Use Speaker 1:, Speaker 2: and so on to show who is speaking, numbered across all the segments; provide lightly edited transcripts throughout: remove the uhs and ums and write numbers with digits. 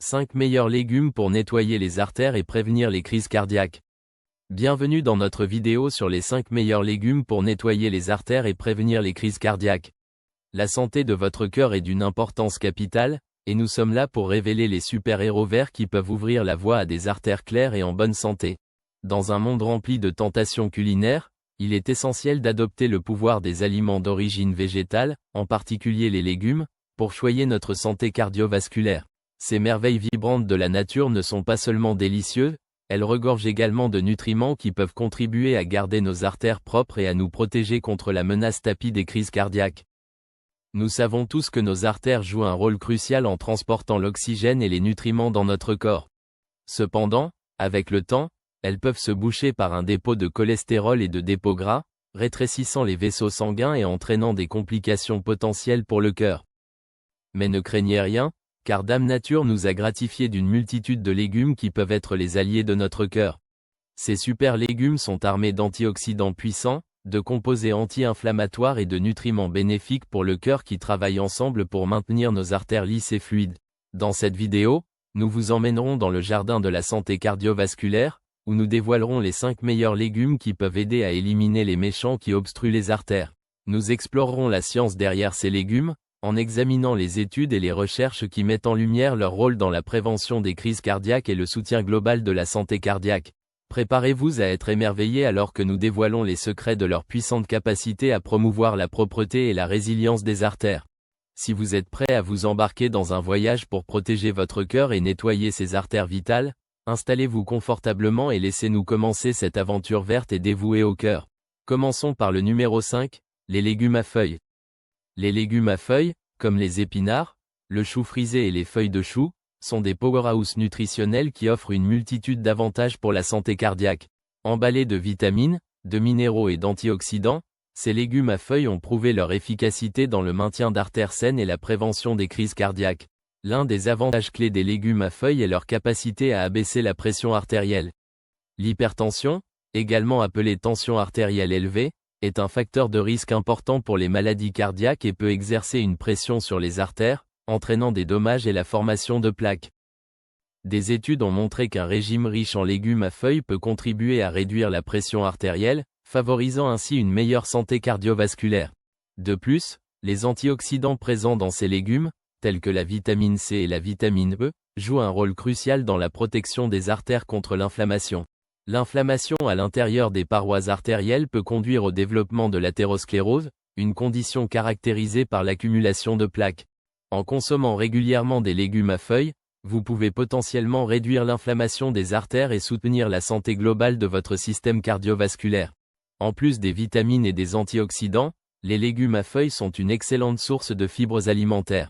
Speaker 1: 5 meilleurs légumes pour nettoyer les artères et prévenir les crises cardiaques. Bienvenue dans notre vidéo sur les 5 meilleurs légumes pour nettoyer les artères et prévenir les crises cardiaques. La santé de votre cœur est d'une importance capitale, et nous sommes là pour révéler les super-héros verts qui peuvent ouvrir la voie à des artères claires et en bonne santé. Dans un monde rempli de tentations culinaires, il est essentiel d'adopter le pouvoir des aliments d'origine végétale, en particulier les légumes, pour choyer notre santé cardiovasculaire. Ces merveilles vibrantes de la nature ne sont pas seulement délicieuses, elles regorgent également de nutriments qui peuvent contribuer à garder nos artères propres et à nous protéger contre la menace tapis des crises cardiaques. Nous savons tous que nos artères jouent un rôle crucial en transportant l'oxygène et les nutriments dans notre corps. Cependant, avec le temps, elles peuvent se boucher par un dépôt de cholestérol et de dépôts gras, rétrécissant les vaisseaux sanguins et entraînant des complications potentielles pour le cœur. Mais ne craignez rien, car Dame Nature nous a gratifié d'une multitude de légumes qui peuvent être les alliés de notre cœur. Ces super légumes sont armés d'antioxydants puissants, de composés anti-inflammatoires et de nutriments bénéfiques pour le cœur qui travaillent ensemble pour maintenir nos artères lisses et fluides. Dans cette vidéo, nous vous emmènerons dans le jardin de la santé cardiovasculaire, où nous dévoilerons les 5 meilleurs légumes qui peuvent aider à éliminer les méchants qui obstruent les artères. Nous explorerons la science derrière ces légumes, en examinant les études et les recherches qui mettent en lumière leur rôle dans la prévention des crises cardiaques et le soutien global de la santé cardiaque. Préparez-vous à être émerveillés alors que nous dévoilons les secrets de leur puissante capacité à promouvoir la propreté et la résilience des artères. Si vous êtes prêt à vous embarquer dans un voyage pour protéger votre cœur et nettoyer ses artères vitales, installez-vous confortablement et laissez-nous commencer cette aventure verte et dévouée au cœur. Commençons par le numéro 5, les légumes à feuilles. Les légumes à feuilles, comme les épinards, le chou frisé et les feuilles de chou, sont des powerhouses nutritionnels qui offrent une multitude d'avantages pour la santé cardiaque. Emballés de vitamines, de minéraux et d'antioxydants, ces légumes à feuilles ont prouvé leur efficacité dans le maintien d'artères saines et la prévention des crises cardiaques. L'un des avantages clés des légumes à feuilles est leur capacité à abaisser la pression artérielle. L'hypertension, également appelée tension artérielle élevée, est un facteur de risque important pour les maladies cardiaques et peut exercer une pression sur les artères, entraînant des dommages et la formation de plaques. Des études ont montré qu'un régime riche en légumes à feuilles peut contribuer à réduire la pression artérielle, favorisant ainsi une meilleure santé cardiovasculaire. De plus, les antioxydants présents dans ces légumes, tels que la vitamine C et la vitamine E, jouent un rôle crucial dans la protection des artères contre l'inflammation. L'inflammation à l'intérieur des parois artérielles peut conduire au développement de l'athérosclérose, une condition caractérisée par l'accumulation de plaques. En consommant régulièrement des légumes à feuilles, vous pouvez potentiellement réduire l'inflammation des artères et soutenir la santé globale de votre système cardiovasculaire. En plus des vitamines et des antioxydants, les légumes à feuilles sont une excellente source de fibres alimentaires.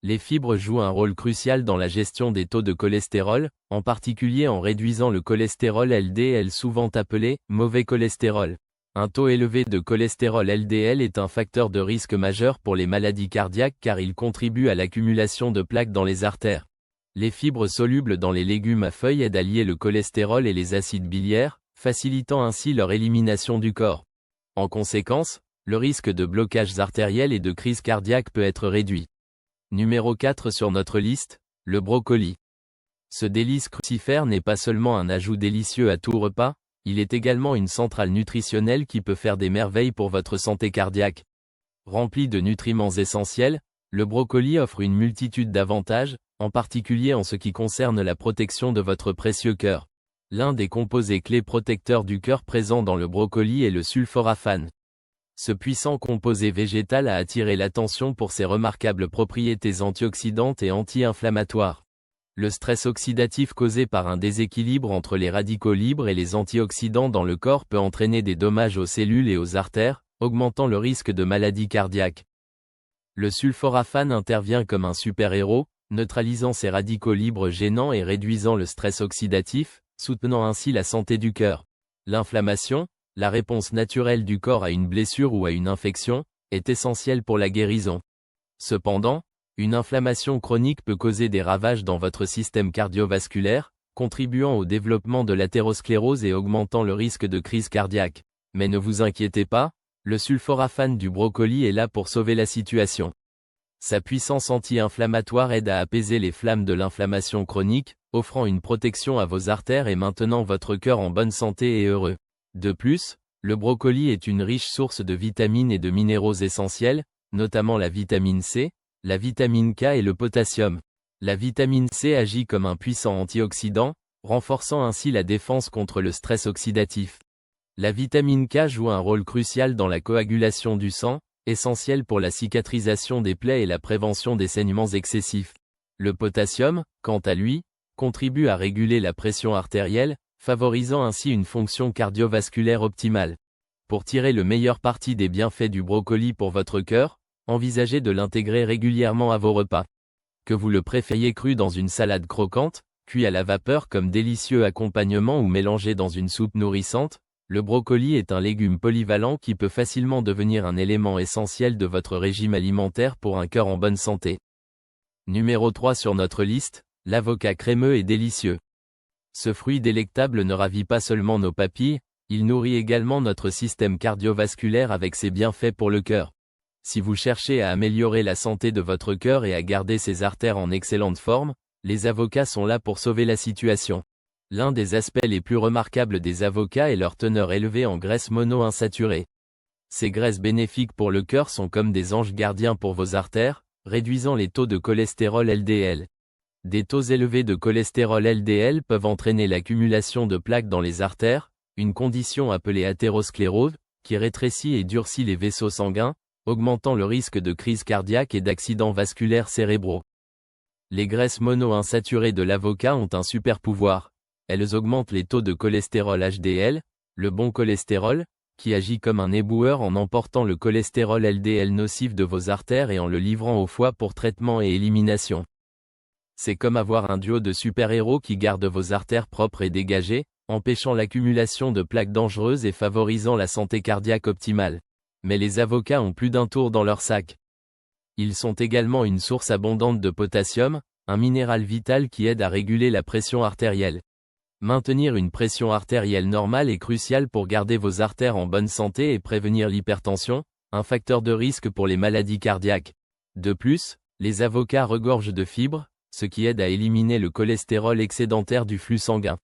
Speaker 1: Les fibres jouent un rôle crucial dans la gestion des taux de cholestérol, en particulier en réduisant le cholestérol LDL souvent appelé « mauvais cholestérol ». Un taux élevé de cholestérol LDL est un facteur de risque majeur pour les maladies cardiaques car il contribue à l'accumulation de plaques dans les artères. Les fibres solubles dans les légumes à feuilles aident à lier le cholestérol et les acides biliaires, facilitant ainsi leur élimination du corps. En conséquence, le risque de blocages artériels et de crise cardiaque peut être réduit. Numéro 4 sur notre liste, le brocoli. Ce délice crucifère n'est pas seulement un ajout délicieux à tout repas, il est également une centrale nutritionnelle qui peut faire des merveilles pour votre santé cardiaque. Rempli de nutriments essentiels, le brocoli offre une multitude d'avantages, en particulier en ce qui concerne la protection de votre précieux cœur. L'un des composés clés protecteurs du cœur présent dans le brocoli est le sulforaphane. Ce puissant composé végétal a attiré l'attention pour ses remarquables propriétés antioxydantes et anti-inflammatoires. Le stress oxydatif causé par un déséquilibre entre les radicaux libres et les antioxydants dans le corps peut entraîner des dommages aux cellules et aux artères, augmentant le risque de maladies cardiaques. Le sulforaphane intervient comme un super-héros, neutralisant ces radicaux libres gênants et réduisant le stress oxydatif, soutenant ainsi la santé du cœur. L'inflammation, la réponse naturelle du corps à une blessure ou à une infection, est essentielle pour la guérison. Cependant, une inflammation chronique peut causer des ravages dans votre système cardiovasculaire, contribuant au développement de l'athérosclérose et augmentant le risque de crise cardiaque. Mais ne vous inquiétez pas, le sulforaphane du brocoli est là pour sauver la situation. Sa puissance anti-inflammatoire aide à apaiser les flammes de l'inflammation chronique, offrant une protection à vos artères et maintenant votre cœur en bonne santé et heureux. De plus, le brocoli est une riche source de vitamines et de minéraux essentiels, notamment la vitamine C, la vitamine K et le potassium. La vitamine C agit comme un puissant antioxydant, renforçant ainsi la défense contre le stress oxydatif. La vitamine K joue un rôle crucial dans la coagulation du sang, essentiel pour la cicatrisation des plaies et la prévention des saignements excessifs. Le potassium, quant à lui, contribue à réguler la pression artérielle, favorisant ainsi une fonction cardiovasculaire optimale. Pour tirer le meilleur parti des bienfaits du brocoli pour votre cœur, envisagez de l'intégrer régulièrement à vos repas. Que vous le préfériez cru dans une salade croquante, cuit à la vapeur comme délicieux accompagnement ou mélangé dans une soupe nourrissante, le brocoli est un légume polyvalent qui peut facilement devenir un élément essentiel de votre régime alimentaire pour un cœur en bonne santé. Numéro 3 sur notre liste, l'avocat crémeux et délicieux. Ce fruit délectable ne ravit pas seulement nos papilles, il nourrit également notre système cardiovasculaire avec ses bienfaits pour le cœur. Si vous cherchez à améliorer la santé de votre cœur et à garder ses artères en excellente forme, les avocats sont là pour sauver la situation. L'un des aspects les plus remarquables des avocats est leur teneur élevée en graisses monoinsaturées. Ces graisses bénéfiques pour le cœur sont comme des anges gardiens pour vos artères, réduisant les taux de cholestérol LDL. Des taux élevés de cholestérol LDL peuvent entraîner l'accumulation de plaques dans les artères, une condition appelée athérosclérose, qui rétrécit et durcit les vaisseaux sanguins, augmentant le risque de crise cardiaque et d'accidents vasculaires cérébraux. Les graisses monoinsaturées de l'avocat ont un super pouvoir. Elles augmentent les taux de cholestérol HDL, le bon cholestérol, qui agit comme un éboueur en emportant le cholestérol LDL nocif de vos artères et en le livrant au foie pour traitement et élimination. C'est comme avoir un duo de super-héros qui garde vos artères propres et dégagées, empêchant l'accumulation de plaques dangereuses et favorisant la santé cardiaque optimale. Mais les avocats ont plus d'un tour dans leur sac. Ils sont également une source abondante de potassium, un minéral vital qui aide à réguler la pression artérielle. Maintenir une pression artérielle normale est crucial pour garder vos artères en bonne santé et prévenir l'hypertension, un facteur de risque pour les maladies cardiaques. De plus, les avocats regorgent de fibres, ce qui aide à éliminer le cholestérol excédentaire du flux sanguin.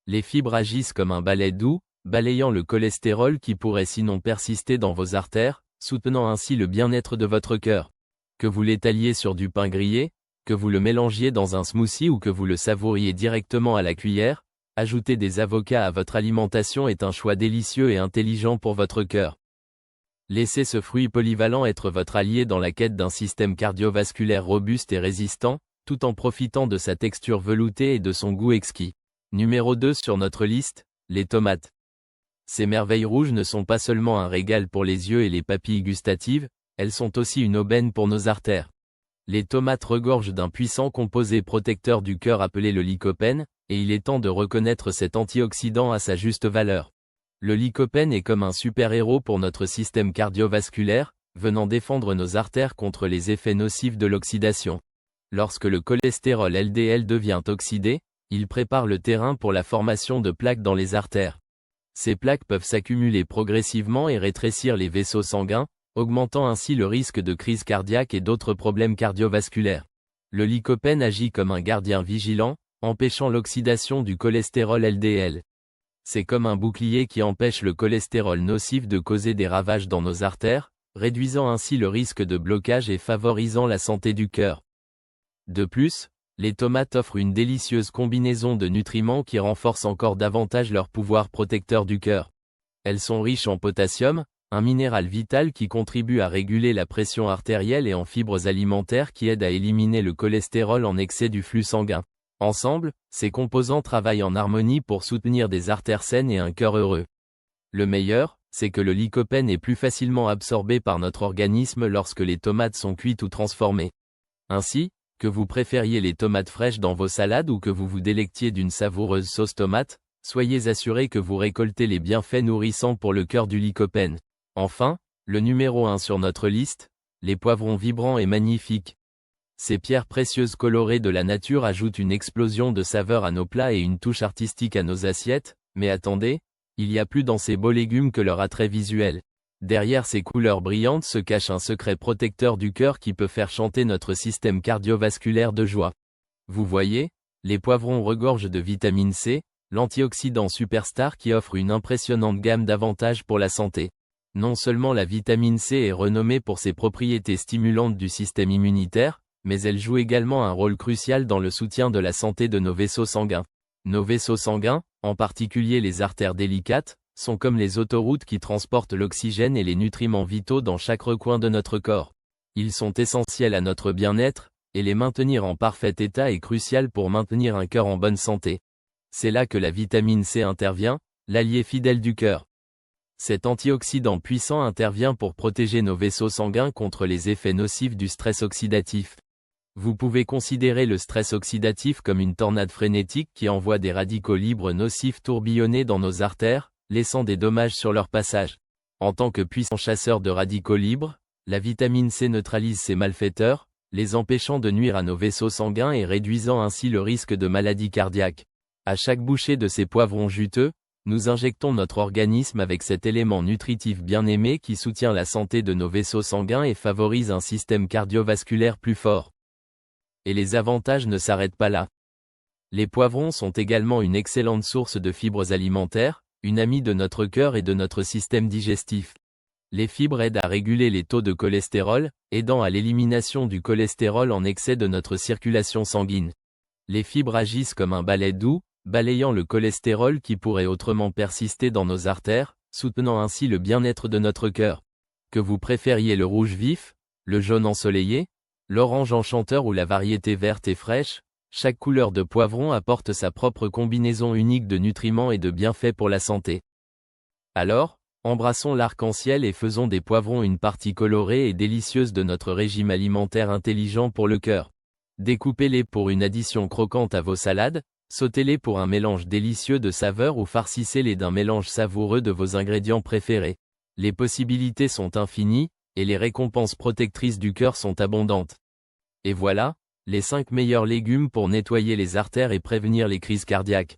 Speaker 1: Les fibres agissent comme un balai doux, balayant le cholestérol qui pourrait sinon persister dans vos artères, soutenant ainsi le bien-être de votre cœur. Que vous l'étaliez sur du pain grillé, que vous le mélangiez dans un smoothie ou que vous le savouriez directement à la cuillère, ajouter des avocats à votre alimentation est un choix délicieux et intelligent pour votre cœur. Laissez ce fruit polyvalent être votre allié dans la quête d'un système cardiovasculaire robuste et résistant, tout en profitant de sa texture veloutée et de son goût exquis. Numéro 2 sur notre liste, les tomates. Ces merveilles rouges ne sont pas seulement un régal pour les yeux et les papilles gustatives, elles sont aussi une aubaine pour nos artères. Les tomates regorgent d'un puissant composé protecteur du cœur appelé le lycopène, et il est temps de reconnaître cet antioxydant à sa juste valeur. Le lycopène est comme un super-héros pour notre système cardiovasculaire, venant défendre nos artères contre les effets nocifs de l'oxydation. Lorsque le cholestérol LDL devient oxydé, il prépare le terrain pour la formation de plaques dans les artères. Ces plaques peuvent s'accumuler progressivement et rétrécir les vaisseaux sanguins, augmentant ainsi le risque de crise cardiaque et d'autres problèmes cardiovasculaires. Le lycopène agit comme un gardien vigilant, empêchant l'oxydation du cholestérol LDL. C'est comme un bouclier qui empêche le cholestérol nocif de causer des ravages dans nos artères, réduisant ainsi le risque de blocage et favorisant la santé du cœur. De plus, les tomates offrent une délicieuse combinaison de nutriments qui renforcent encore davantage leur pouvoir protecteur du cœur. Elles sont riches en potassium, un minéral vital qui contribue à réguler la pression artérielle et en fibres alimentaires qui aident à éliminer le cholestérol en excès du flux sanguin. Ensemble, ces composants travaillent en harmonie pour soutenir des artères saines et un cœur heureux. Le meilleur, c'est que le lycopène est plus facilement absorbé par notre organisme lorsque les tomates sont cuites ou transformées. Ainsi, que vous préfériez les tomates fraîches dans vos salades ou que vous vous délectiez d'une savoureuse sauce tomate, soyez assurés que vous récoltez les bienfaits nourrissants pour le cœur du lycopène. Enfin, le numéro 1 sur notre liste, les poivrons vibrants et magnifiques. Ces pierres précieuses colorées de la nature ajoutent une explosion de saveurs à nos plats et une touche artistique à nos assiettes, mais attendez, il y a plus dans ces beaux légumes que leur attrait visuel. Derrière ces couleurs brillantes se cache un secret protecteur du cœur qui peut faire chanter notre système cardiovasculaire de joie. Vous voyez, les poivrons regorgent de vitamine C, l'antioxydant superstar qui offre une impressionnante gamme d'avantages pour la santé. Non seulement la vitamine C est renommée pour ses propriétés stimulantes du système immunitaire, mais elle joue également un rôle crucial dans le soutien de la santé de nos vaisseaux sanguins. Nos vaisseaux sanguins, en particulier les artères délicates, sont comme les autoroutes qui transportent l'oxygène et les nutriments vitaux dans chaque recoin de notre corps. Ils sont essentiels à notre bien-être, et les maintenir en parfait état est crucial pour maintenir un cœur en bonne santé. C'est là que la vitamine C intervient, l'allié fidèle du cœur. Cet antioxydant puissant intervient pour protéger nos vaisseaux sanguins contre les effets nocifs du stress oxydatif. Vous pouvez considérer le stress oxydatif comme une tornade frénétique qui envoie des radicaux libres nocifs tourbillonner dans nos artères, laissant des dommages sur leur passage. En tant que puissant chasseur de radicaux libres, la vitamine C neutralise ces malfaiteurs, les empêchant de nuire à nos vaisseaux sanguins et réduisant ainsi le risque de maladie cardiaque. À chaque bouchée de ces poivrons juteux, nous injectons notre organisme avec cet élément nutritif bien-aimé qui soutient la santé de nos vaisseaux sanguins et favorise un système cardiovasculaire plus fort. Et les avantages ne s'arrêtent pas là. Les poivrons sont également une excellente source de fibres alimentaires, une amie de notre cœur et de notre système digestif. Les fibres aident à réguler les taux de cholestérol, aidant à l'élimination du cholestérol en excès de notre circulation sanguine. Les fibres agissent comme un balai doux, balayant le cholestérol qui pourrait autrement persister dans nos artères, soutenant ainsi le bien-être de notre cœur. Que vous préfériez le rouge vif, le jaune ensoleillé, l'orange enchanteur ou la variété verte et fraîche, chaque couleur de poivron apporte sa propre combinaison unique de nutriments et de bienfaits pour la santé. Alors, embrassons l'arc-en-ciel et faisons des poivrons une partie colorée et délicieuse de notre régime alimentaire intelligent pour le cœur. Découpez-les pour une addition croquante à vos salades, sautez-les pour un mélange délicieux de saveurs ou farcissez-les d'un mélange savoureux de vos ingrédients préférés. Les possibilités sont infinies, et les récompenses protectrices du cœur sont abondantes. Et voilà, les 5 meilleurs légumes pour nettoyer les artères et prévenir les crises cardiaques.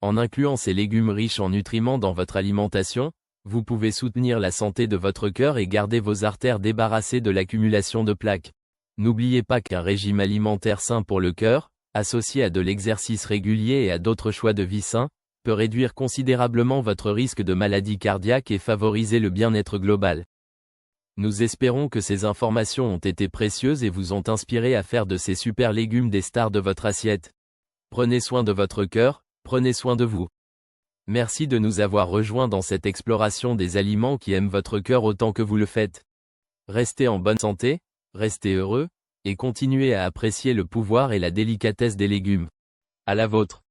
Speaker 1: En incluant ces légumes riches en nutriments dans votre alimentation, vous pouvez soutenir la santé de votre cœur et garder vos artères débarrassées de l'accumulation de plaques. N'oubliez pas qu'un régime alimentaire sain pour le cœur, associé à de l'exercice régulier et à d'autres choix de vie sains, peut réduire considérablement votre risque de maladie cardiaque et favoriser le bien-être global. Nous espérons que ces informations ont été précieuses et vous ont inspiré à faire de ces super légumes des stars de votre assiette. Prenez soin de votre cœur, prenez soin de vous. Merci de nous avoir rejoints dans cette exploration des aliments qui aiment votre cœur autant que vous le faites. Restez en bonne santé, restez heureux, et continuez à apprécier le pouvoir et la délicatesse des légumes. À la vôtre.